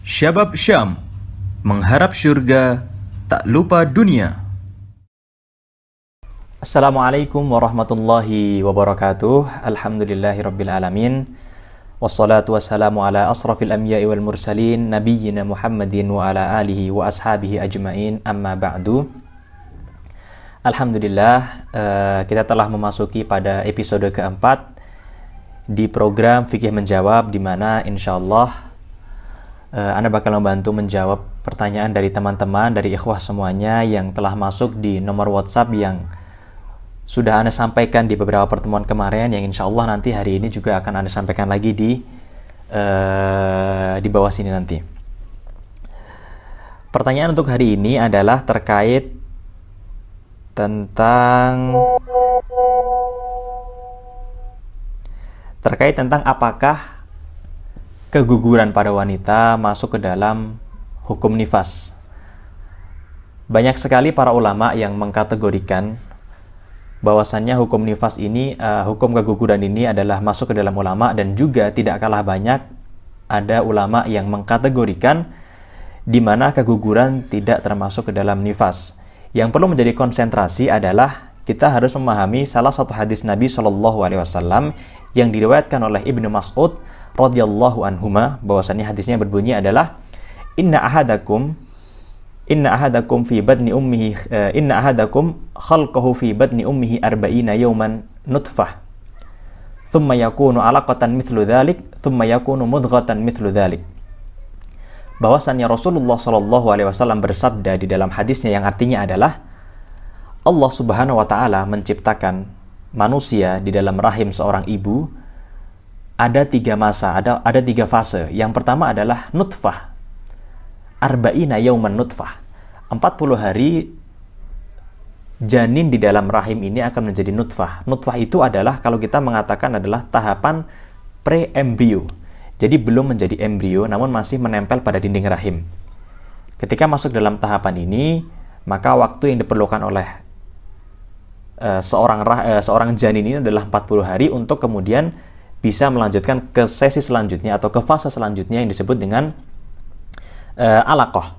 Syabab Syam, mengharap syurga, tak lupa dunia. Assalamualaikum warahmatullahi wabarakatuh. Alhamdulillahirabbil alamin. Wassalatu wassalamu ala asrafil anbiya'i wal mursalin nabiyyina Muhammadin wa ala alihi wa ashabihi ajmain. Amma ba'du. Alhamdulillah, kita telah memasuki pada episode keempat di program Fikih Menjawab, di mana insyaallah Anda bakal membantu menjawab pertanyaan dari teman-teman, dari ikhwah semuanya yang telah masuk di nomor WhatsApp yang sudah Anda sampaikan di beberapa pertemuan kemarin, yang insya Allah nanti hari ini juga akan Anda sampaikan lagi di bawah sini nanti. Pertanyaan untuk hari ini adalah terkait tentang apakah keguguran pada wanita masuk ke dalam hukum nifas. Banyak sekali para ulama yang mengkategorikan bahwasannya hukum nifas ini, hukum keguguran ini adalah masuk ke dalam ulama, dan juga tidak kalah banyak ada ulama yang mengkategorikan di mana keguguran tidak termasuk ke dalam nifas. Yang perlu menjadi konsentrasi adalah kita harus memahami salah satu hadis Nabi SAW yang diriwayatkan oleh Ibnu Mas'ud radhiyallahu anhuma, bahwasannya hadisnya berbunyi adalah inna ahadakum khalqahu fi batni ummihi arba'ina yawman nutfah thumma yakunu 'alaqatan mithlu dhalik thumma yakunu mudghatan mithlu dhalik. Bahwasannya Rasulullah SAW bersabda di dalam hadisnya yang artinya adalah Allah Subhanahu wa taala menciptakan manusia di dalam rahim seorang ibu. Ada tiga masa, ada tiga fase. Yang pertama adalah nutfah. Arba'ina yauman nutfah. 40 hari janin di dalam rahim ini akan menjadi nutfah. Nutfah itu adalah, kalau kita mengatakan, adalah tahapan pre-embrio. Jadi belum menjadi embrio, namun masih menempel pada dinding rahim. Ketika masuk dalam tahapan ini, maka waktu yang diperlukan oleh seorang janin ini adalah 40 hari untuk kemudian bisa melanjutkan ke sesi selanjutnya atau ke fase selanjutnya yang disebut dengan alaqah.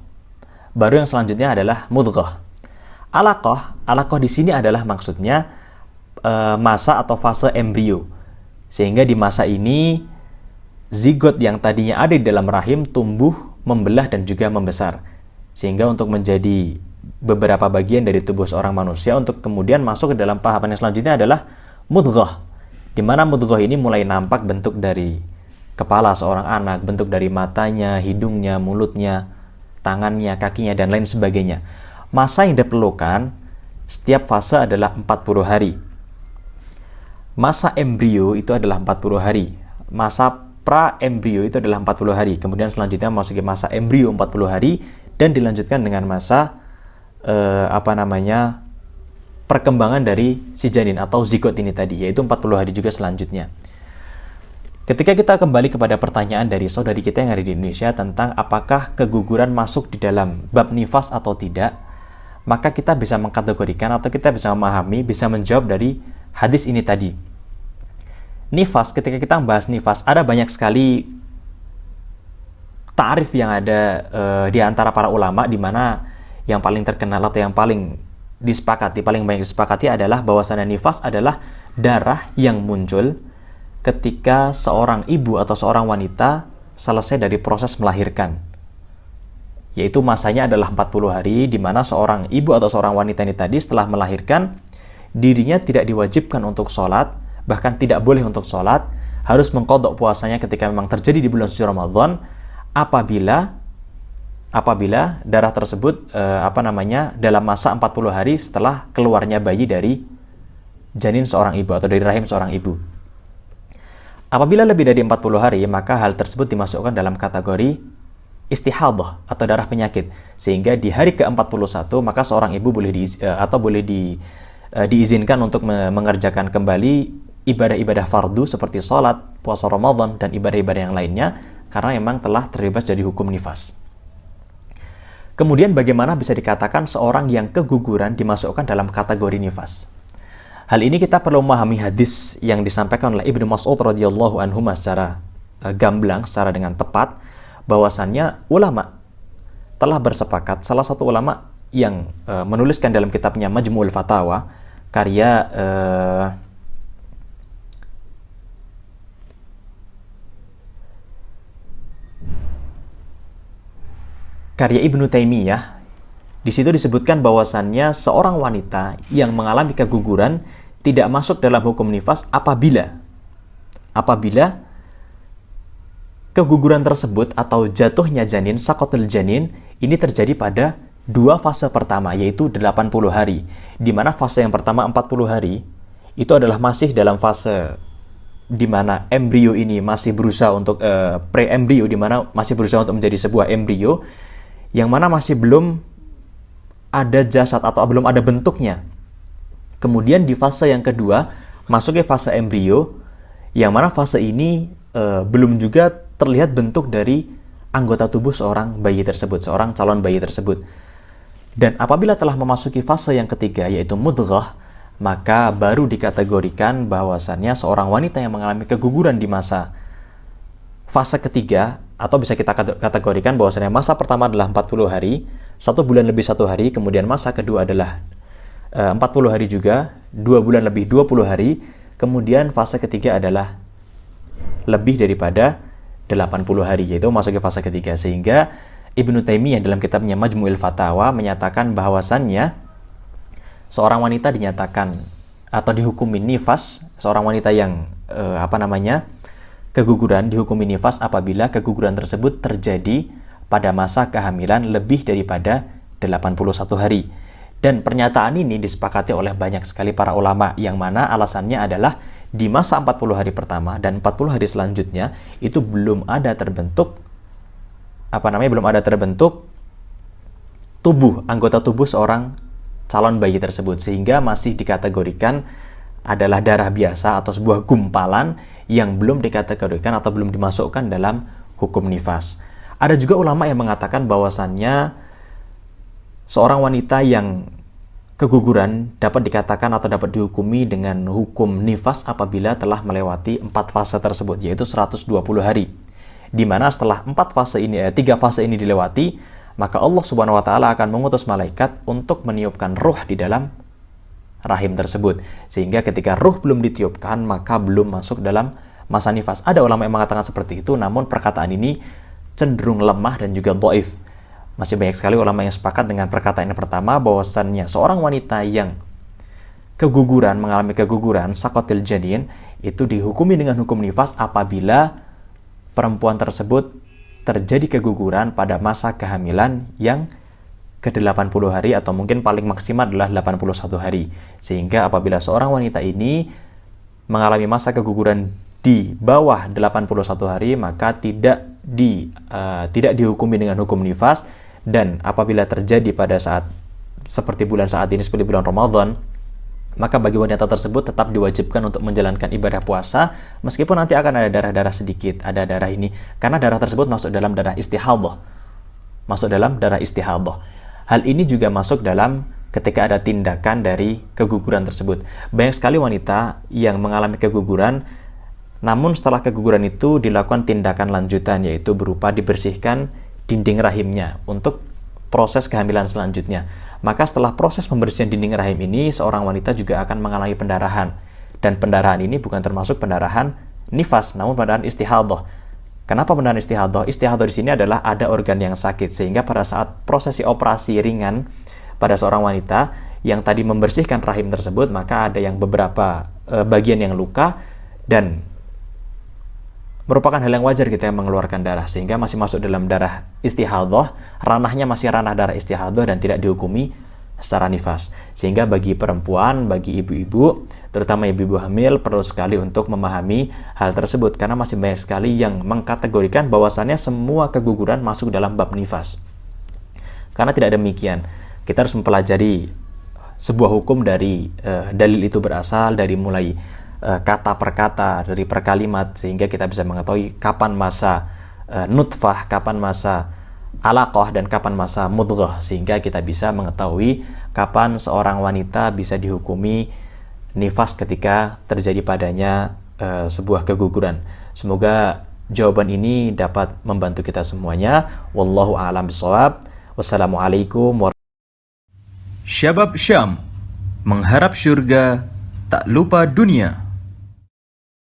Baru yang selanjutnya adalah mudghah. Alaqah di sini adalah maksudnya masa atau fase embrio. Sehingga di masa ini zigot yang tadinya ada di dalam rahim tumbuh, membelah dan juga membesar. Sehingga untuk menjadi beberapa bagian dari tubuh seorang manusia, untuk kemudian masuk ke dalam tahapan yang selanjutnya adalah mudghah. Di mana mudghah ini mulai nampak bentuk dari kepala seorang anak, bentuk dari matanya, hidungnya, mulutnya, tangannya, kakinya, dan lain sebagainya. Masa yang diperlukan setiap fase adalah 40 hari. Masa embrio itu adalah 40 hari. Masa pra-embrio itu adalah 40 hari. Kemudian selanjutnya memasuki masa embrio 40 hari, dan dilanjutkan dengan masa perkembangan dari si janin atau zigot ini tadi, yaitu 40 hari juga selanjutnya. Ketika kita kembali kepada pertanyaan dari saudari kita yang ada di Indonesia tentang apakah keguguran masuk di dalam bab nifas atau tidak, maka kita bisa mengkategorikan atau kita bisa memahami, bisa menjawab dari hadis ini tadi. Nifas, ketika kita membahas nifas, ada banyak sekali ta'rif yang ada di antara para ulama, di mana yang paling terkenal atau yang paling banyak disepakati adalah bahwasannya nifas adalah darah yang muncul ketika seorang ibu atau seorang wanita selesai dari proses melahirkan. Yaitu masanya adalah 40 hari, di mana seorang ibu atau seorang wanita ini tadi setelah melahirkan, dirinya tidak diwajibkan untuk sholat, bahkan tidak boleh untuk sholat, harus mengqadha puasanya ketika memang terjadi di bulan suci Ramadan, apabila darah tersebut dalam masa 40 hari setelah keluarnya bayi dari janin seorang ibu atau dari rahim seorang ibu. Apabila lebih dari 40 hari, maka hal tersebut dimasukkan dalam kategori istihadah atau darah penyakit. Sehingga di hari ke-41 maka seorang ibu boleh diizinkan untuk mengerjakan kembali ibadah-ibadah fardu seperti sholat, puasa Ramadan, dan ibadah-ibadah yang lainnya, karena memang telah terbebas dari hukum nifas. Kemudian bagaimana bisa dikatakan seorang yang keguguran dimasukkan dalam kategori nifas? Hal ini kita perlu memahami hadis yang disampaikan oleh Ibnu Mas'ud radhiyallahu anhu secara gamblang, secara dengan tepat, bahwasannya ulama telah bersepakat, salah satu ulama yang menuliskan dalam kitabnya Majmu'ul Fatawa, karya Ibnu Taimiyah, di situ disebutkan bahwasannya seorang wanita yang mengalami keguguran tidak masuk dalam hukum nifas apabila keguguran tersebut atau jatuhnya janin, saqatul janin, ini terjadi pada dua fase pertama, yaitu 80 hari. Di mana fase yang pertama 40 hari, itu adalah masih dalam fase di mana embrio ini masih berusaha untuk pre-embrio, di mana masih berusaha untuk menjadi sebuah embrio, yang mana masih belum ada jasad atau belum ada bentuknya. Kemudian di fase yang kedua, masuk ke fase embrio, yang mana fase ini belum juga terlihat bentuk dari anggota tubuh seorang bayi tersebut, seorang calon bayi tersebut. Dan apabila telah memasuki fase yang ketiga, yaitu mudghah, maka baru dikategorikan bahwasannya seorang wanita yang mengalami keguguran di masa fase ketiga, atau bisa kita kategorikan bahwasannya masa pertama adalah 40 hari, 1 bulan lebih 1 hari, kemudian masa kedua adalah 40 hari juga, 2 bulan lebih 20 hari, kemudian fase ketiga adalah lebih daripada 80 hari, yaitu masuk ke fase ketiga. Sehingga Ibnu Taimiyah dalam kitabnya Majmu'ul Fatawa menyatakan bahwasannya seorang wanita dinyatakan atau dihukumi nifas, seorang wanita yang keguguran dihukumi nifas apabila keguguran tersebut terjadi pada masa kehamilan lebih daripada 81 hari. Dan pernyataan ini disepakati oleh banyak sekali para ulama, yang mana alasannya adalah di masa 40 hari pertama dan 40 hari selanjutnya itu belum ada terbentuk anggota tubuh seorang calon bayi tersebut, sehingga masih dikategorikan adalah darah biasa atau sebuah gumpalan yang belum dikategorikan atau belum dimasukkan dalam hukum nifas. Ada juga ulama yang mengatakan bahwasannya seorang wanita yang keguguran dapat dikatakan atau dapat dihukumi dengan hukum nifas apabila telah melewati 4 fase tersebut, yaitu 120 hari. Di mana setelah 3 fase ini dilewati, maka Allah Subhanahu wa taala akan mengutus malaikat untuk meniupkan ruh di dalam rahim tersebut. Sehingga ketika ruh belum ditiupkan, maka belum masuk dalam masa nifas. Ada ulama yang mengatakan seperti itu, namun perkataan ini cenderung lemah dan juga dhaif. Masih banyak sekali ulama yang sepakat dengan perkataan yang pertama, bahwasannya seorang wanita yang mengalami keguguran saqatul janin itu dihukumi dengan hukum nifas apabila perempuan tersebut terjadi keguguran pada masa kehamilan yang ke-80 hari atau mungkin paling maksimal adalah 81 hari. Sehingga apabila seorang wanita ini mengalami masa keguguran di bawah 81 hari, maka tidak dihukumi dengan hukum nifas. Dan apabila terjadi pada saat seperti bulan saat ini, seperti bulan Ramadan, maka bagi wanita tersebut tetap diwajibkan untuk menjalankan ibadah puasa, meskipun nanti akan ada darah-darah sedikit, ada darah ini, karena darah tersebut masuk dalam darah istihadah. Hal ini juga masuk dalam ketika ada tindakan dari keguguran tersebut. Banyak sekali wanita yang mengalami keguguran, namun setelah keguguran itu dilakukan tindakan lanjutan, yaitu berupa dibersihkan dinding rahimnya untuk proses kehamilan selanjutnya. Maka setelah proses pembersihan dinding rahim ini, seorang wanita juga akan mengalami pendarahan. Dan pendarahan ini bukan termasuk pendarahan nifas, namun pendarahan istihadah. Kenapa pendarahan istihadah? Istihadah di sini adalah ada organ yang sakit, sehingga pada saat prosesi operasi ringan pada seorang wanita yang tadi membersihkan rahim tersebut, maka ada yang beberapa bagian yang luka, dan merupakan hal yang wajar kita yang mengeluarkan darah, sehingga masih masuk dalam darah istihadah, ranahnya masih ranah darah istihadah dan tidak dihukumi secara nifas. Sehingga bagi perempuan, bagi ibu-ibu, terutama ibu-ibu hamil, perlu sekali untuk memahami hal tersebut, karena masih banyak sekali yang mengkategorikan bahwasannya semua keguguran masuk dalam bab nifas. Karena tidak demikian. Kita harus mempelajari sebuah hukum dari dalil itu berasal dari mulai kata per kata, dari per kalimat, sehingga kita bisa mengetahui kapan masa nutfah, kapan masa alaqah, dan kapan masa mudghah, sehingga kita bisa mengetahui kapan seorang wanita bisa dihukumi nifas ketika terjadi padanya sebuah keguguran. Semoga jawaban ini dapat membantu kita semuanya. Wallahu a'lam bishawab. Wassalamualaikum warahmatullahi wabarakatuh. Syabab Syam, mengharap syurga, tak lupa dunia.